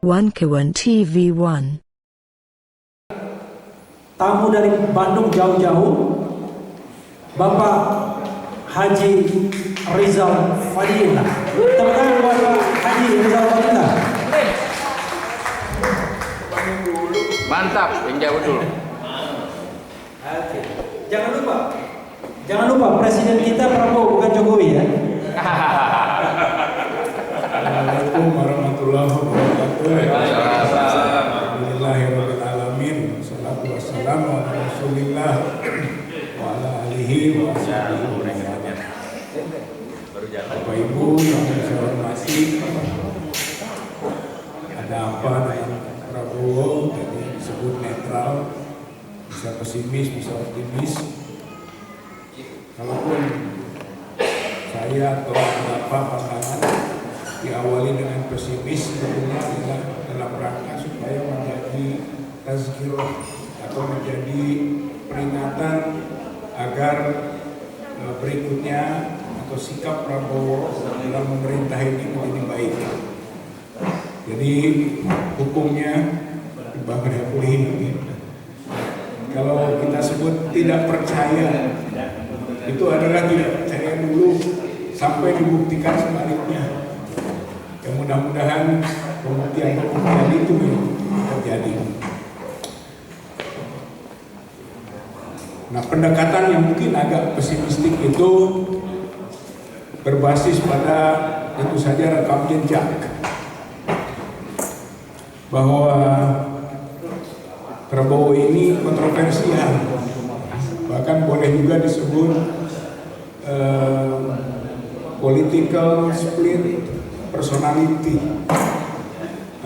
Wankawan TV1. Tamu dari Bandung jauh-jauh, Bapak Haji Rizal Fadila. Tepuk tangan buat Pak Haji Rizal Fadila. Mantap, yang jauh dulu. Oke. Jangan lupa presiden kita Prabowo bukan Jokowi ya. Assalamualaikum warahmatullahi wabarakatuh. Alhamdulillahirabbil alamin. Wassalatu wassalamu ala Rasulillah wa ala alihi wa sahbihi. Bapak Ibu yang saya hormati, ada apa dengan Prabowo? Tadi disebut netral, bisa pesimis, bisa optimis. Kalaupun saya atau beberapa pandangan diawali dengan pesimis, tentunya adalah dalam rangka supaya menjadi tazkirah atau menjadi peringatan agar berikutnya atau sikap Prabowo dalam memerintah ini menjadi baik. Jadi hukumnya dibangun ini. Kalau kita sebut tidak percaya, itu adalah tidak percaya dulu sampai dibuktikan sebaliknya. Ya, mudah-mudahan pembuktian itu terjadi. Nah, pendekatan yang mungkin agak pesimistik itu berbasis pada tentu saja rekam jejak, bahwa Prabowo ini kontroversial, bahkan boleh juga disebut political split personality,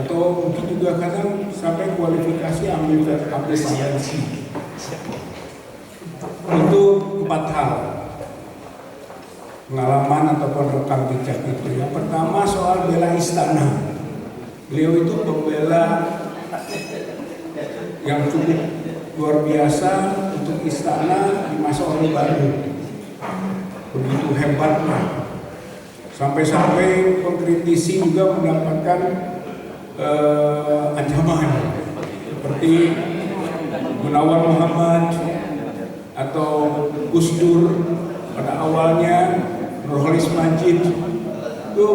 atau mungkin juga kadang sampai kualifikasi ambivalensi. Itu 4 hal pengalaman ataupun rekam jejak itu. Yang pertama soal bela istana. Beliau itu pembela yang cukup luar biasa untuk istana di masa Orde Baru. Begitu hebatnya. Sampai-sampai pengkritisi juga mendapatkan ancaman seperti Munawar Muhammad atau Gus Dur pada awalnya, Nurholis Majid, itu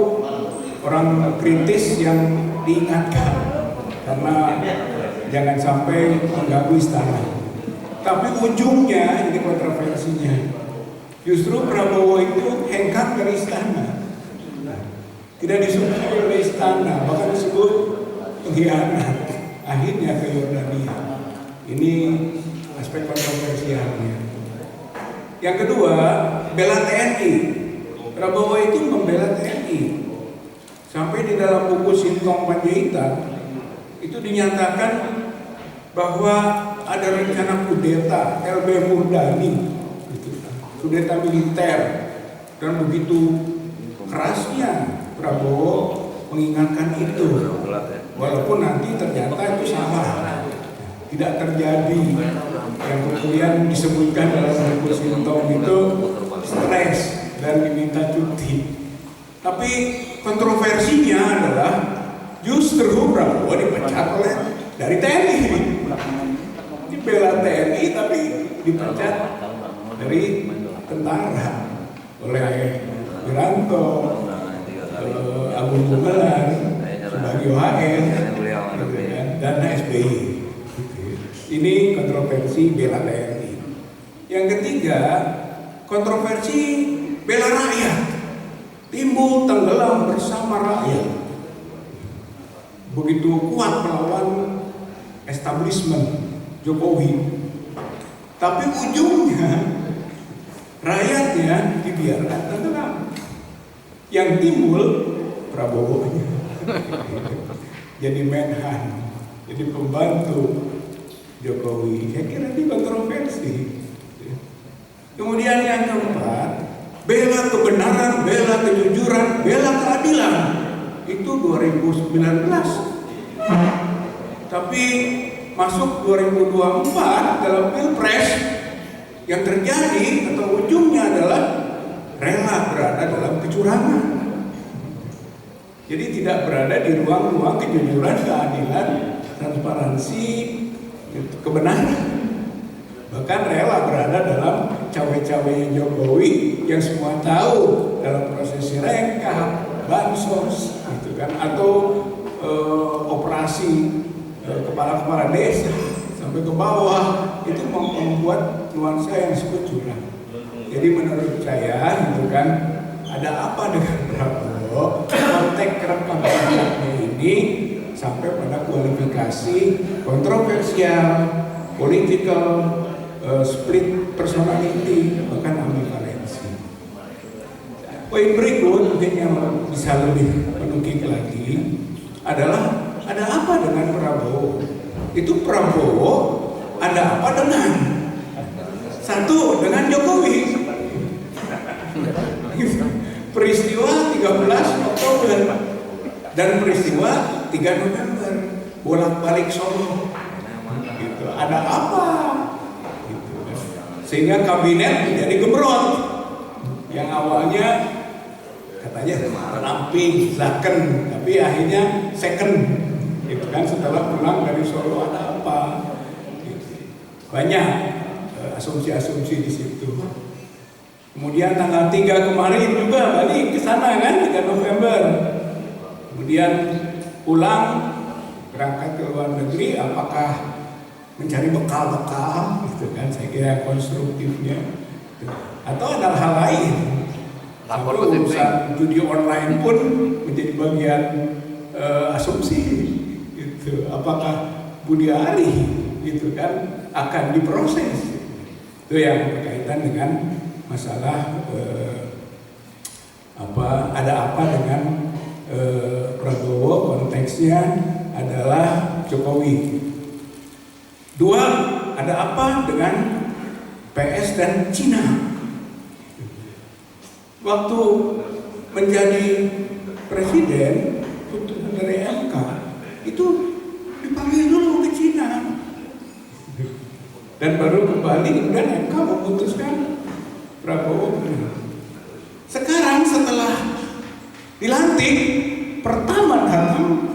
orang kritis yang diingatkan karena jangan sampai mengganggu istana. Tapi ujungnya ini kontroversinya, justru Prabowo itu hengkang dari istana, tidak disukai oleh istana, bahkan disebut pengkhianat. Akhirnya ke Yordania. Ini aspek kontroversialnya. Yang kedua, bela TNI. Prabowo itu membela TNI. Sampai di dalam buku Sintong Panjaitan itu dinyatakan bahwa ada rencana kudeta LB Murdani, kudeta militer, dan begitu kerasnya Prabowo mengingatkan itu, walaupun nanti ternyata itu salah, tidak terjadi. Yang kemudian disebutkan dalam buku Sintong itu stres dan diminta cuti. Tapi kontroversinya adalah justru Prabowo dipecat dari TNI. Dibela TNI tapi dipecat dari tentara oleh Wiranto, Agung Gumelar, Subagio HR, dan SBY. Ini kontroversi bela TNI. Yang ketiga, kontroversi bela rakyat. Timbul tenggelam bersama rakyat. Begitu kuat melawan establishment Jokowi. Tapi ujungnya rakyatnya dibiarkan tenggelam. Yang timbul Prabowo jadi menhan, jadi pembantu Jokowi. Saya kira ini kontroversi. Kemudian yang keempat, bela kebenaran, bela kejujuran, bela keadilan. Itu 2019. Tapi masuk 2024 dalam Pilpres, yang terjadi atau ujungnya adalah rela berada dalam kecurangan. Jadi tidak berada di ruang-ruang kejujuran, keadilan, transparansi, kebenaran. Bahkan rela berada dalam cawe-cawe Jokowi yang semua tahu dalam proses rekap, bansos, gitu kan, atau operasi kepala-kepala desa sampai ke bawah itu membuat nuansa yang disebut curang. Jadi menurut saya, gitu kan, ada apa dengan Prabowo? Konteks rekam jejaknya ini sampai pada kualifikasi kontroversial, political, split personality, bahkan ambivalensi. Poin berikut mungkin yang bisa lebih menukik lagi adalah ada apa dengan Prabowo? Itu Prabowo ada apa dengan? Satu, dengan Jokowi. Peristiwa 13 Oktober dan peristiwa 3 November bolak-balik Solo. Gitu. Ada apa? Gitu. Sehingga kabinet menjadi gembrot. Yang awalnya katanya ramping, zaken, tapi akhirnya second. Gitu kan, setelah pulang dari Solo ada apa? Gitu. Banyak asumsi-asumsi di situ. Kemudian tanggal 3 kemarin juga balik ke sana kan, 3 November. Kemudian pulang berangkat ke luar negeri, apakah mencari bekal-bekal, gitu kan, saya kira konstruktifnya. Atau ada hal lain. Sampai urusan judi online pun menjadi bagian asumsi, gitu. Apakah Budi Ari, gitu kan, akan diproses? Itu yang berkaitan dengan masalah ada apa dengan Prabowo, konteksnya adalah Jokowi. Dua, ada apa dengan PS dan Cina? Waktu menjadi presiden, putusan dari MK itu dipanggil dulu ke Cina dan baru kembali, kemudian MK memutuskan Prabowo. Sekarang setelah dilantik, pertama datang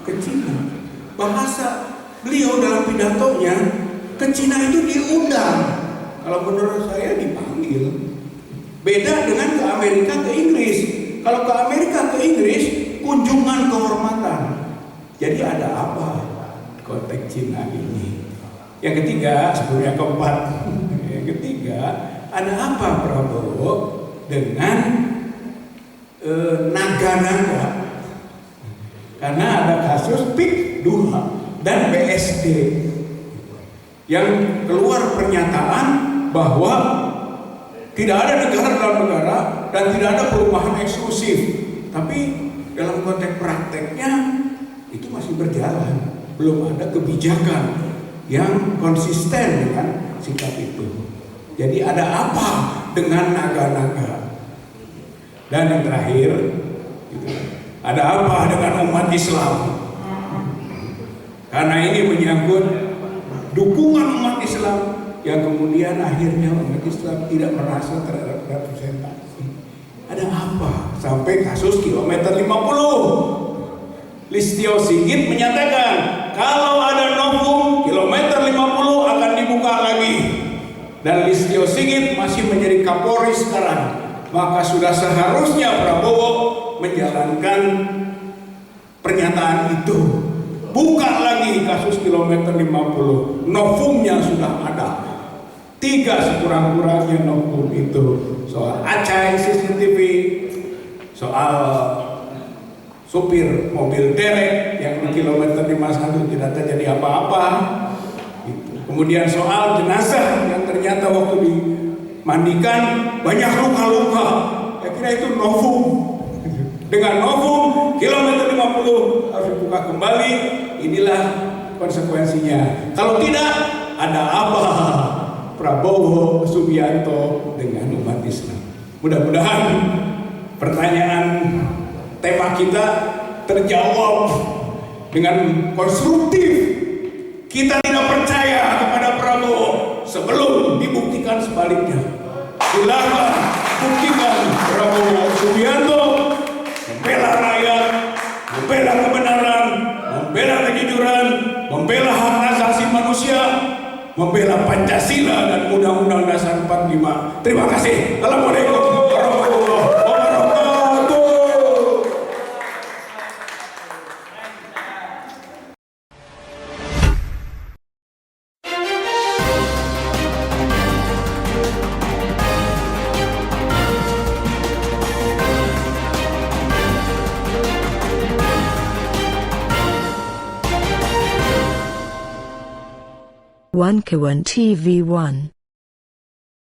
ke Cina. Bahasa beliau dalam pidatonya ke Cina itu diundang. Kalau menurut saya dipanggil. Beda dengan ke Amerika, ke Inggris. Kalau ke Amerika, ke Inggris, kunjungan kehormatan. Jadi ada apa konteks Cina ini? Yang ketiga, sebelumnya keempat. Yang ketiga, ada apa Prabowo dengan naga-naga? Karena ada kasus PIK 2 dan BSD yang keluar pernyataan bahwa tidak ada negara dalam negara dan tidak ada perumahan eksklusif. Tapi dalam konteks prakteknya itu masih berjalan. Belum ada kebijakan yang konsisten dengan sikap itu. Jadi ada apa dengan naga-naga? Dan yang terakhir, gitu, ada apa dengan umat Islam? Karena ini menyangkut dukungan umat Islam yang kemudian akhirnya umat Islam tidak merasa terhadap representasi. Ada apa? Sampai kasus kilometer 50. Listio Sigit menyatakan kalau ada novum kilometer 50 akan dibuka lagi. Dan Listio Sigit masih menjadi Kapolri sekarang. Maka sudah seharusnya Prabowo menjalankan pernyataan itu. Buka lagi kasus kilometer 50. Novumnya sudah ada. 3 sekurang-kurangnya novum itu. Soal Acai CCTV, soal supir mobil derek yang di kilometer 51 tidak terjadi apa-apa. Kemudian soal jenazah yang ternyata waktu dimandikan banyak luka-luka. Saya kira itu novum. Dengan novum kilometer 50 harus dibuka kembali. Inilah konsekuensinya. Kalau tidak, ada apa Prabowo Subianto dengan umat Islam? Mudah-mudahan pertanyaan tema kita terjawab dengan konstruktif. Kita tidak percaya kepada Prabowo sebelum dibuktikan sebaliknya. Silakan buktikan Prabowo Subianto membela rakyat, membela Pancasila dan Undang-Undang Dasar 45. Terima kasih. Assalamualaikum warahmatullahi wabarakatuh. One Kawan TV 1.